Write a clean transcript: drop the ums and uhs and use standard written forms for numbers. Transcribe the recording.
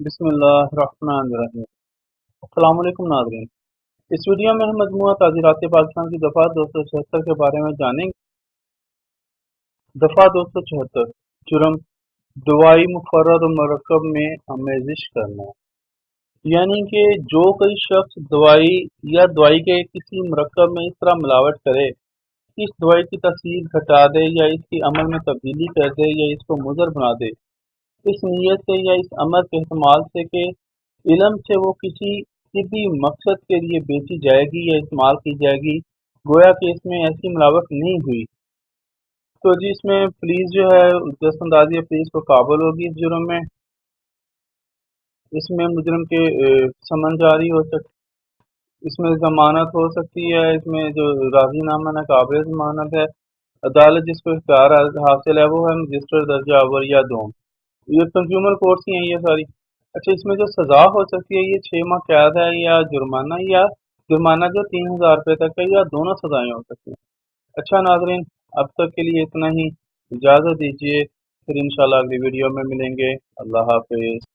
بسم اللہ الرحمن الرحیم۔ السلام علیکم ناظرین، اس ویڈیو میں ہم مجموعہ تعزیرات پاکستان کی دفعہ 276 کے بارے میں جانیں گے۔ دفعہ 276 جرم دوائی مفرد و مرکب میں آمیزش کرنا، یعنی کہ جو کوئی شخص دوائی یا دوائی کے کسی مرکب میں اس طرح ملاوٹ کرے کہ اس دوائی کی تاثیر گھٹا دے یا اس کی عمل میں تبدیلی کر دے یا اس کو مضر بنا دے، اس نیت سے یا اس عمل کے احتمال سے کہ علم سے وہ کسی طبی مقصد کے لیے بیچی جائے گی یا استعمال کی جائے گی، گویا کہ اس میں ایسی ملاوٹ نہیں ہوئی، تو جی اس میں پولیس جو ہے دست اندازی پولیس کو قابل ہوگی اس جرم میں۔ اس میں مجرم کے سمن جاری ہو سکتی، اس میں ضمانت ہو سکتی ہے، اس میں جو راضی نامہ ناقابل ضمانت ہے، عدالت جس کو اختیار حاصل ہے وہ ہے مجسٹر درجہ اول یا دوم، یہ کنزیومر کورٹس ہی ہیں یہ ساری۔ اچھا، اس میں جو سزا ہو سکتی ہے یہ 6 ماہ قید ہے یا جرمانہ جو 3000 روپے تک ہے، یا دونوں سزائیں ہو سکتی ہیں۔ اچھا ناظرین، اب تک کے لیے اتنا ہی، اجازت دیجیے، پھر انشاءاللہ اگلی ویڈیو میں ملیں گے۔ اللہ حافظ۔